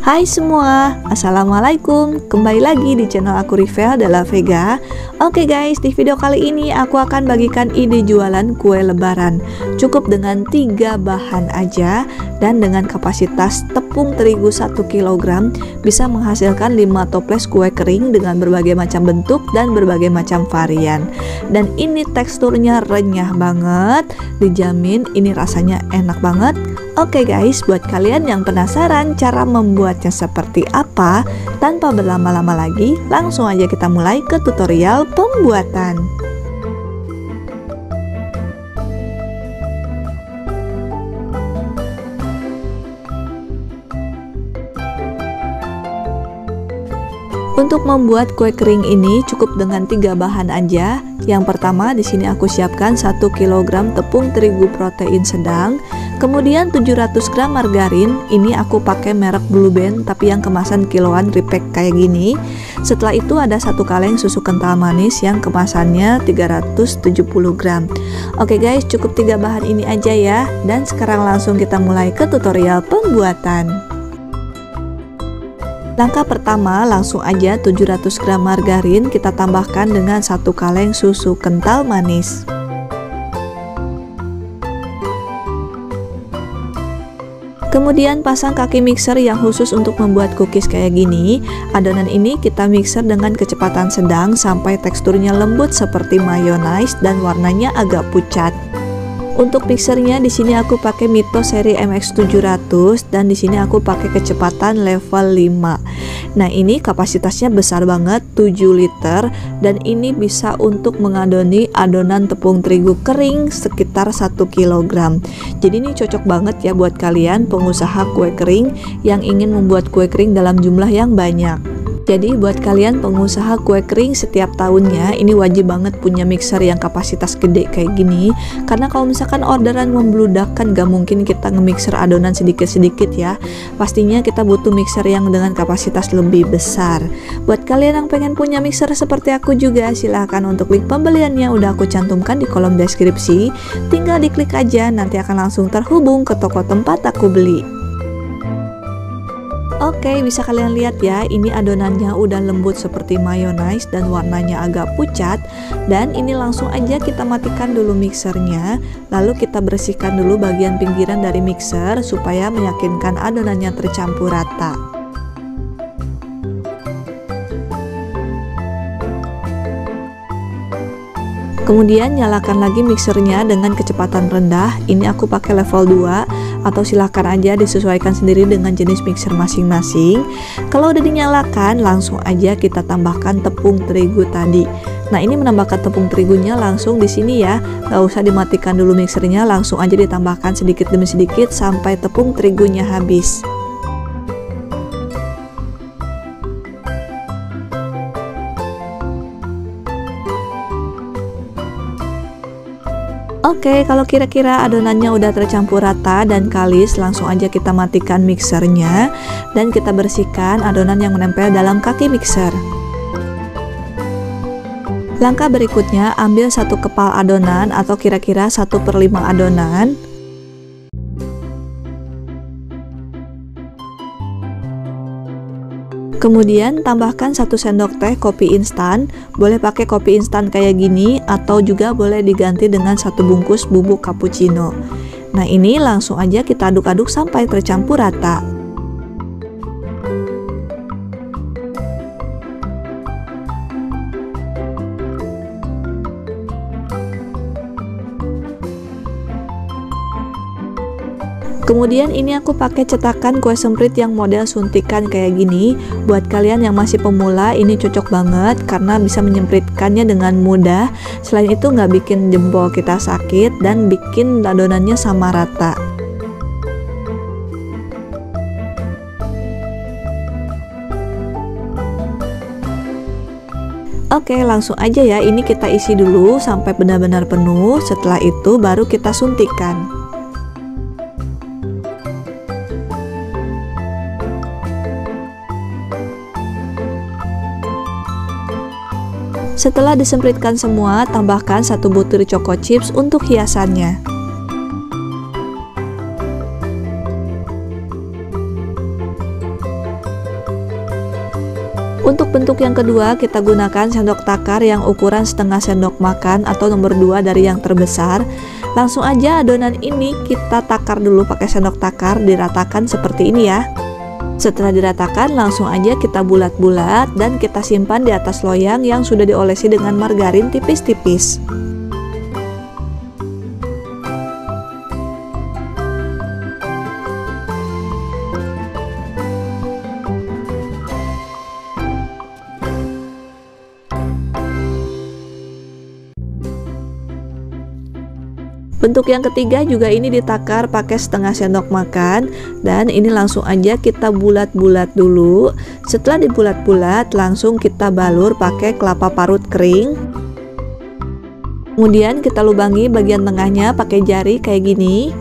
Hai semua, assalamualaikum. Kembali lagi di channel aku Rivel Della Vega. Oke guys, di video kali ini aku akan bagikan ide jualan kue lebaran. Cukup dengan 3 bahan aja dan dengan kapasitas tepung terigu 1 kg bisa menghasilkan 5 toples kue kering dengan berbagai macam bentuk dan berbagai macam varian. Dan ini teksturnya renyah banget, dijamin ini rasanya enak banget. Oke guys, buat kalian yang penasaran cara membuatnya seperti apa, tanpa berlama-lama lagi, langsung aja kita mulai ke tutorial pembuatan. Untuk membuat kue kering ini cukup dengan 3 bahan aja. Yang pertama di sini aku siapkan 1 kg tepung terigu protein sedang, kemudian 700 gram margarin. Ini aku pakai merek Blue Band tapi yang kemasan kiloan repack kayak gini. Setelah itu ada 1 kaleng susu kental manis yang kemasannya 370 gram. Oke guys, cukup 3 bahan ini aja ya. Dan sekarang langsung kita mulai ke tutorial pembuatan. Langkah pertama, langsung aja 700 gram margarin kita tambahkan dengan 1 kaleng susu kental manis. Kemudian pasang kaki mixer yang khusus untuk membuat cookies kayak gini. Adonan ini kita mixer dengan kecepatan sedang sampai teksturnya lembut seperti mayonnaise dan warnanya agak pucat. Untuk mixernya di sini aku pakai Mito seri MX700 dan di sini aku pakai kecepatan level 5. Nah, ini kapasitasnya besar banget, 7 liter, dan ini bisa untuk mengadoni adonan tepung terigu kering sekitar 1 kg. Jadi ini cocok banget ya buat kalian pengusaha kue kering yang ingin membuat kue kering dalam jumlah yang banyak. Jadi buat kalian pengusaha kue kering setiap tahunnya ini wajib banget punya mixer yang kapasitas gede kayak gini. Karena kalau misalkan orderan membludak kan gak mungkin kita nge-mixer adonan sedikit-sedikit ya. Pastinya kita butuh mixer yang dengan kapasitas lebih besar. Buat kalian yang pengen punya mixer seperti aku juga, silahkan untuk link pembeliannya udah aku cantumkan di kolom deskripsi. Tinggal diklik aja, nanti akan langsung terhubung ke toko tempat aku beli. Oke, bisa kalian lihat ya, ini adonannya udah lembut seperti mayonnaise dan warnanya agak pucat. Dan ini langsung aja kita matikan dulu mixernya. Lalu kita bersihkan dulu bagian pinggiran dari mixer supaya meyakinkan adonannya tercampur rata. Kemudian nyalakan lagi mixernya dengan kecepatan rendah. Ini aku pakai level 2 atau silahkan aja disesuaikan sendiri dengan jenis mixer masing-masing. Kalau udah dinyalakan, langsung aja kita tambahkan tepung terigu tadi. Nah, ini menambahkan tepung terigunya langsung di sini ya. Gak usah dimatikan dulu mixernya, langsung aja ditambahkan sedikit demi sedikit sampai tepung terigunya habis. Oke, kalau kira-kira adonannya udah tercampur rata dan kalis, langsung aja kita matikan mixernya dan kita bersihkan adonan yang menempel dalam kaki mixer. Langkah berikutnya, ambil 1 kepal adonan atau kira-kira 1/5 adonan. Kemudian tambahkan 1 sendok teh kopi instan. Boleh pakai kopi instan kayak gini atau juga boleh diganti dengan 1 bungkus bubuk cappuccino. Nah, ini langsung aja kita aduk-aduk sampai tercampur rata. Kemudian ini aku pakai cetakan kue semprit yang model suntikan kayak gini. Buat kalian yang masih pemula ini cocok banget karena bisa menyempritkannya dengan mudah. Selain itu nggak bikin jempol kita sakit dan bikin adonannya sama rata. Oke, langsung aja ya, ini kita isi dulu sampai benar-benar penuh. Setelah itu baru kita suntikkan. Setelah disempritkan semua, tambahkan 1 butir choco chips untuk hiasannya. Untuk bentuk yang kedua, kita gunakan sendok takar yang ukuran setengah sendok makan atau nomor 2 dari yang terbesar. Langsung aja adonan ini kita takar dulu pakai sendok takar, diratakan seperti ini ya. Setelah diratakan, langsung aja kita bulat-bulat dan kita simpan di atas loyang yang sudah diolesi dengan margarin tipis-tipis. Bentuk yang ketiga juga ini ditakar pakai setengah sendok makan, dan ini langsung aja kita bulat-bulat dulu. Setelah dibulat-bulat, langsung kita balur pakai kelapa parut kering. Kemudian kita lubangi bagian tengahnya pakai jari kayak gini.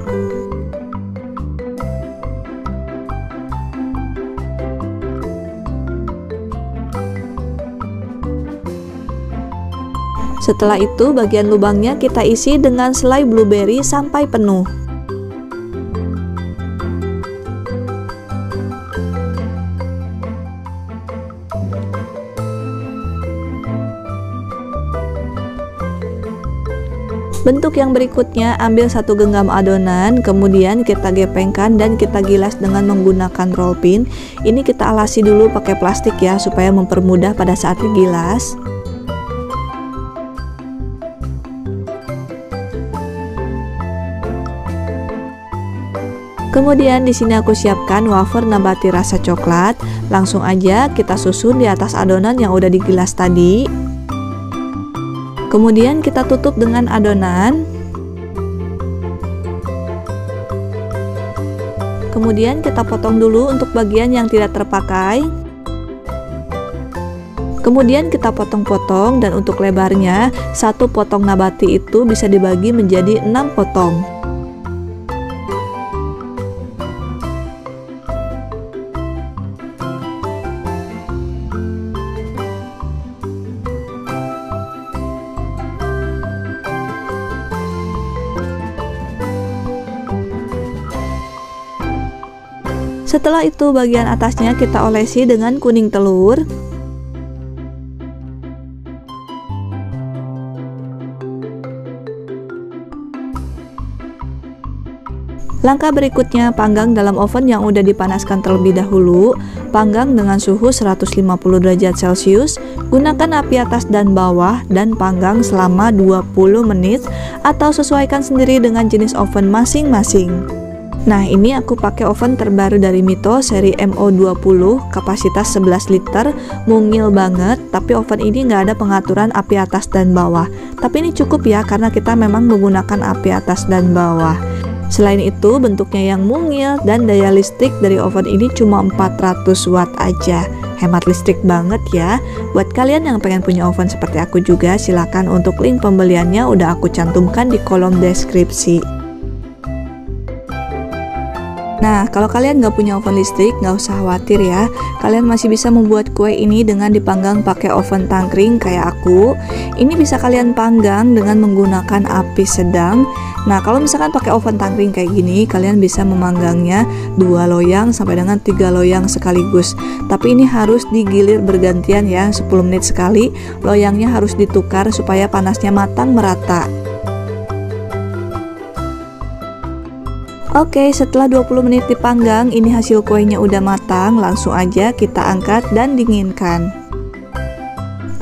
Setelah itu bagian lubangnya kita isi dengan selai blueberry sampai penuh. Bentuk yang berikutnya, ambil 1 genggam adonan, kemudian kita gepengkan dan kita gilas dengan menggunakan roll pin. Ini kita alasi dulu pakai plastik ya, supaya mempermudah pada saat digilas. Kemudian di sini aku siapkan wafer nabati rasa coklat. Langsung aja kita susun di atas adonan yang udah digilas tadi. Kemudian kita tutup dengan adonan. Kemudian kita potong dulu untuk bagian yang tidak terpakai. Kemudian kita potong-potong, dan untuk lebarnya 1 potong nabati itu bisa dibagi menjadi 6 potong. Setelah itu bagian atasnya kita olesi dengan kuning telur. Langkah berikutnya, panggang dalam oven yang udah dipanaskan terlebih dahulu. Panggang dengan suhu 150 derajat Celcius. Gunakan api atas dan bawah dan panggang selama 20 menit atau sesuaikan sendiri dengan jenis oven masing-masing. Nah, ini aku pakai oven terbaru dari Mito seri MO20, kapasitas 11 liter, mungil banget, tapi oven ini nggak ada pengaturan api atas dan bawah. Tapi ini cukup ya, karena kita memang menggunakan api atas dan bawah. Selain itu, bentuknya yang mungil dan daya listrik dari oven ini cuma 400 watt aja. Hemat listrik banget ya. Buat kalian yang pengen punya oven seperti aku juga, silakan untuk link pembeliannya udah aku cantumkan di kolom deskripsi. Nah, kalau kalian nggak punya oven listrik, nggak usah khawatir ya. Kalian masih bisa membuat kue ini dengan dipanggang pakai oven tangkring kayak aku. Ini bisa kalian panggang dengan menggunakan api sedang. Nah, kalau misalkan pakai oven tangkring kayak gini, kalian bisa memanggangnya 2 loyang sampai dengan 3 loyang sekaligus. Tapi ini harus digilir bergantian ya, 10 menit sekali. Loyangnya harus ditukar supaya panasnya matang merata. Oke, setelah 20 menit dipanggang, ini hasil kuenya udah matang. Langsung aja kita angkat dan dinginkan.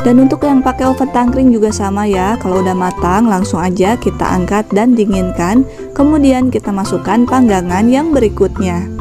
Dan untuk yang pakai oven tangkring juga sama ya. Kalau udah matang, langsung aja kita angkat dan dinginkan. Kemudian kita masukkan panggangan yang berikutnya.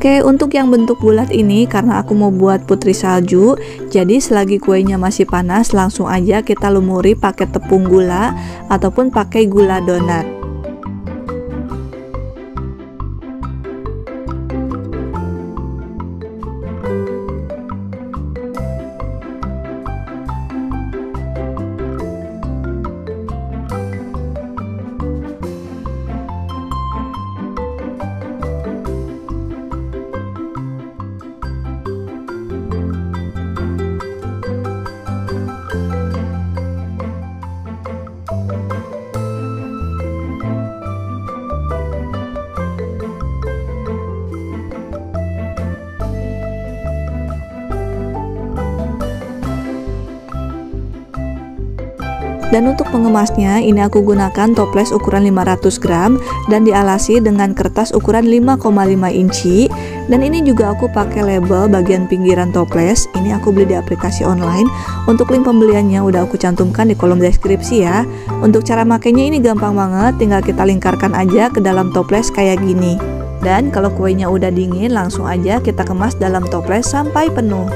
Oke, untuk yang bentuk bulat ini karena aku mau buat putri salju, jadi selagi kuenya masih panas langsung aja kita lumuri pakai tepung gula ataupun pakai gula donat. Dan untuk pengemasnya ini aku gunakan toples ukuran 500 gram dan dialasi dengan kertas ukuran 5,5 inci. Dan ini juga aku pakai label bagian pinggiran toples. Ini aku beli di aplikasi online. Untuk link pembeliannya udah aku cantumkan di kolom deskripsi ya. Untuk cara makainya ini gampang banget, tinggal kita lingkarkan aja ke dalam toples kayak gini. Dan kalau kuenya udah dingin, langsung aja kita kemas dalam toples sampai penuh.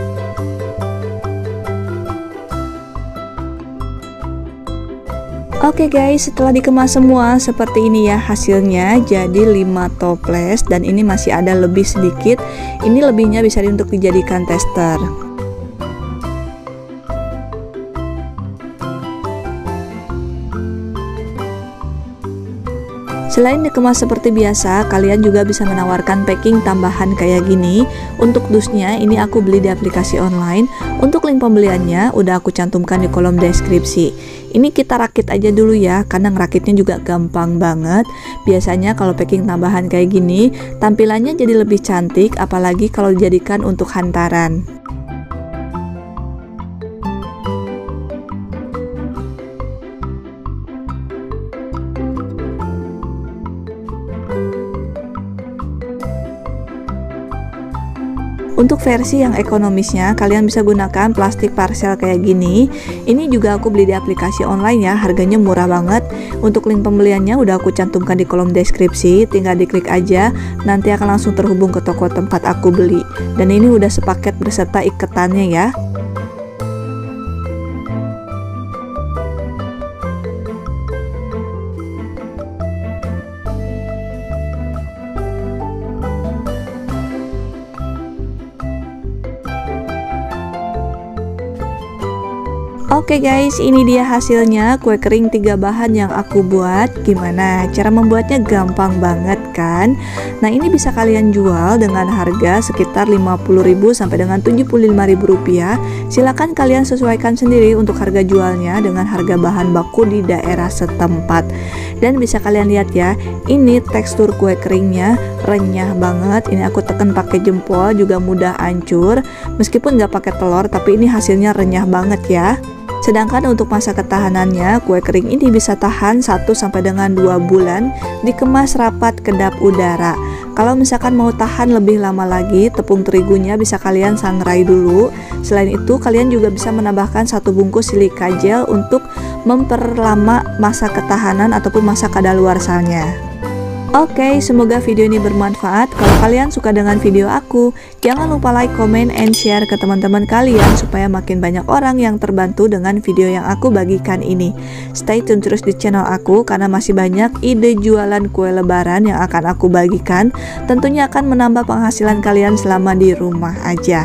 Oke guys, setelah dikemas semua seperti ini ya hasilnya, jadi 5 toples dan ini masih ada lebih sedikit. Ini lebihnya bisa untuk dijadikan tester. Selain dikemas seperti biasa, kalian juga bisa menawarkan packing tambahan kayak gini. Untuk dusnya ini aku beli di aplikasi online. Untuk link pembeliannya udah aku cantumkan di kolom deskripsi. Ini kita rakit aja dulu ya, karena ngerakitnya juga gampang banget. Biasanya kalau packing tambahan kayak gini, tampilannya jadi lebih cantik, apalagi kalau dijadikan untuk hantaran. Untuk versi yang ekonomisnya, kalian bisa gunakan plastik parcel kayak gini. Ini juga aku beli di aplikasi online ya, harganya murah banget. Untuk link pembeliannya udah aku cantumkan di kolom deskripsi, tinggal diklik aja, nanti akan langsung terhubung ke toko tempat aku beli. Dan ini udah sepaket beserta iketannya ya. Oke guys, ini dia hasilnya kue kering 3 bahan yang aku buat. Gimana? Cara membuatnya gampang banget kan? Nah, ini bisa kalian jual dengan harga sekitar 50.000 sampai dengan 75.000 rupiah. Silakan kalian sesuaikan sendiri untuk harga jualnya dengan harga bahan baku di daerah setempat. Dan bisa kalian lihat ya, ini tekstur kue keringnya renyah banget. Ini aku tekan pakai jempol juga mudah hancur. Meskipun nggak pakai telur, tapi ini hasilnya renyah banget ya. Sedangkan untuk masa ketahanannya, kue kering ini bisa tahan 1 sampai dengan 2 bulan dikemas rapat kedap udara. Kalau misalkan mau tahan lebih lama lagi, tepung terigunya bisa kalian sangrai dulu. Selain itu, kalian juga bisa menambahkan 1 bungkus silika gel untuk memperlama masa ketahanan ataupun masa kadaluarsanya. Oke, semoga video ini bermanfaat. Kalau kalian suka dengan video aku, jangan lupa like, comment, and share ke teman-teman kalian supaya makin banyak orang yang terbantu dengan video yang aku bagikan ini. Stay tune terus di channel aku karena masih banyak ide jualan kue lebaran yang akan aku bagikan. Tentunya akan menambah penghasilan kalian selama di rumah aja.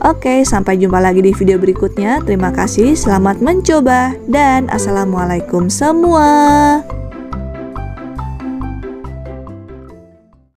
Oke, sampai jumpa lagi di video berikutnya. Terima kasih, selamat mencoba, dan assalamualaikum semua.